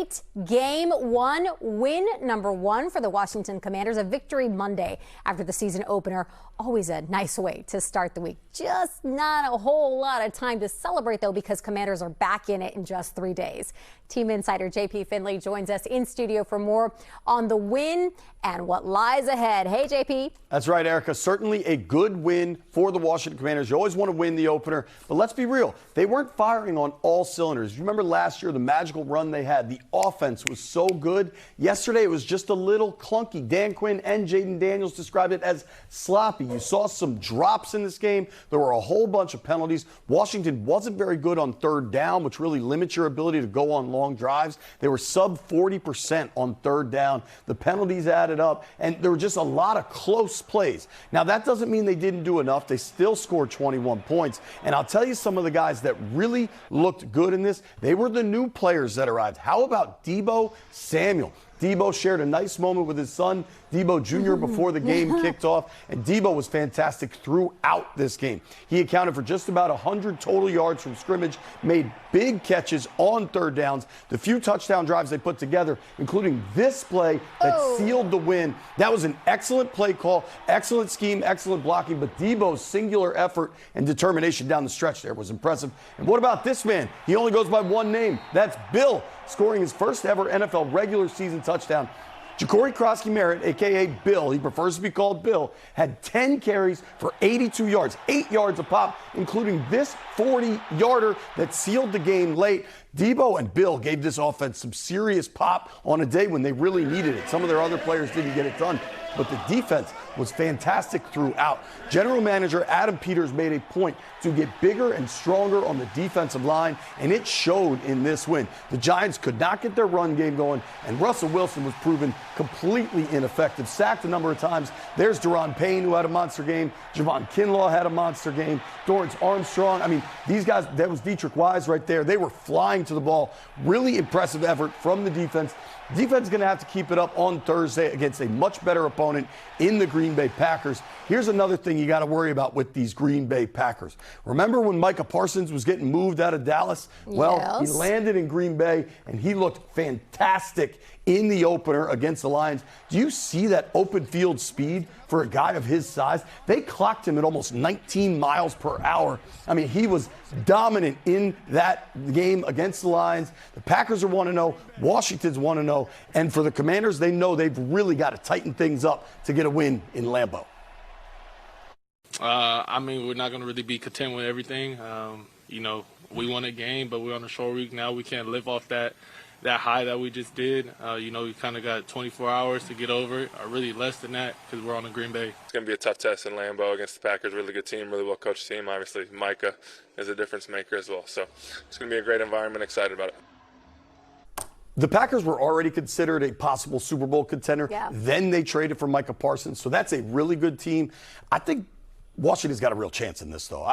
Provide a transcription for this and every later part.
great game one win, number one for the Washington Commanders, a victory Monday after the season opener. Always a nice way to start the week. Just not a whole lot of time to celebrate, though, because Commanders are back in it in just 3 days. Team Insider JP Finlay joins us in studio for more on the win and what lies ahead. Hey, JP. That's right, Erica. Certainly a good win for the Washington Commanders. You always want to win the opener, but let's be real. They weren't firing on all cylinders. You remember last year, the magical run they had. The offense was so good. Yesterday, it was just a little clunky. Dan Quinn and Jaden Daniels described it as sloppy. You saw some drops in this game. There were a whole bunch of penalties. Washington wasn't very good on third down, which really limits your ability to go on long drives. They were sub 40% on third down. The penalties added up, and there were just a lot of close plays. Now, that doesn't mean they didn't do enough. They still scored 21 points. And I'll tell you some of the guys that really looked good in this. They were the new players that arrived. How about Deebo Samuel? Deebo shared a nice moment with his son, Deebo Jr., before the game kicked off, and Deebo was fantastic throughout this game. He accounted for just about 100 total yards from scrimmage, made big catches on third downs, the few touchdown drives they put together, including this play that sealed the win. That was an excellent play call, excellent scheme, excellent blocking, but Deebo's singular effort and determination down the stretch there was impressive. And what about this man? He only goes by one name. That's Bill, scoring his first ever NFL regular season touchdown. Ja'Cory Krosky-Merritt, a.k.a. Bill, he prefers to be called Bill, had 10 carries for 82 yards, 8 yards a pop, including this 40-yarder that sealed the game late. Deebo and Bill gave this offense some serious pop on a day when they really needed it. Some of their other players didn't get it done, but the defense was fantastic throughout. General Manager Adam Peters made a point to get bigger and stronger on the defensive line, and it showed in this win. The Giants could not get their run game going, and Russell Wilson was proven completely ineffective. Sacked a number of times. There's Daron Payne, who had a monster game. Javon Kinlaw had a monster game. Dorrance Armstrong. I mean, these guys, that was Dietrich Wise right there. They were flying to the ball. Really impressive effort from the defense. Defense is going to have to keep it up on Thursday against a much better opponent in the Green Bay Packers. Here's another thing you got to worry about with these Green Bay Packers. Remember when Micah Parsons was getting moved out of Dallas? Well, he landed in Green Bay, and he looked fantastic in the opener against the Lions. Do you see that open field speed for a guy of his size? They clocked him at almost 19 miles per hour. I mean, he was dominant in that game against the Lions. The Packers are 1-0. Washington's 1-0. And for the Commanders, they know they've really got to tighten things up to get a win in Lambeau. I mean, we're not going to really be content with everything. You know, we won a game, but we're on a short week now. We can't live off that high that we just did. You know, we kind of got 24 hours to get over it, or really less than that, because we're on a Green Bay. It's going to be a tough test in Lambeau against the Packers. Really good team, really well-coached team. Obviously, Micah is a difference maker as well. So it's going to be a great environment. Excited about it. The Packers were already considered a possible Super Bowl contender. Yeah. Then they traded for Micah Parsons. So that's a really good team. I think Washington's got a real chance in this, though.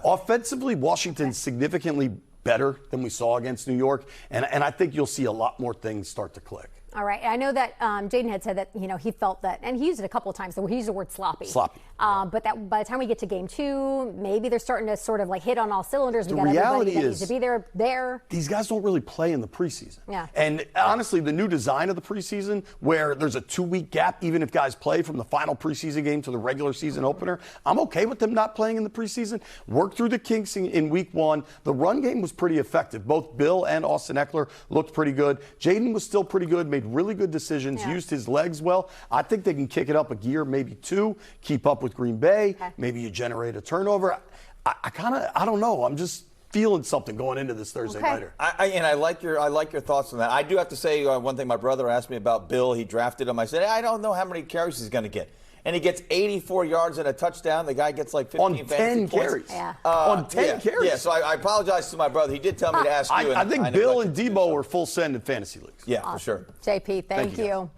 Offensively, Washington's significantly better than we saw against New York, and I think you'll see a lot more things start to click. All right. I know that Jaden had said that, you know, he felt that, and he used it a couple of times, he used the word sloppy. Sloppy. But that by the time we get to game two, maybe they're starting to sort of like hit on all cylinders. The We got reality everybody that is needs to be there. These guys don't really play in the preseason. Yeah. And honestly, the new design of the preseason, where there's a 2-week gap, even if guys play from the final preseason game to the regular season opener, I'm okay with them not playing in the preseason. Work through the kinks in week one. The run game was pretty effective. Both Bill and Austin Eckler looked pretty good. Jaden was still pretty good, made really good decisions. Used his legs well. I think they can kick it up a gear, maybe 2, keep up with Green Bay. Okay. Maybe you generate a turnover. I don't know. I'm just feeling something going into this Thursday nighter. I like your thoughts on that. I do have to say one thing. My brother asked me about Bill. He drafted him. I said, I don't know how many carries he's going to get. And he gets 84 yards and a touchdown. The guy gets like 15 on 10 carries. Yeah. On 10 carries. Yeah, so I apologize to my brother. He did tell me to ask you. I think Bill and Deebo are full send in fantasy leagues. Yeah, awesome. for sure. JP, thank you.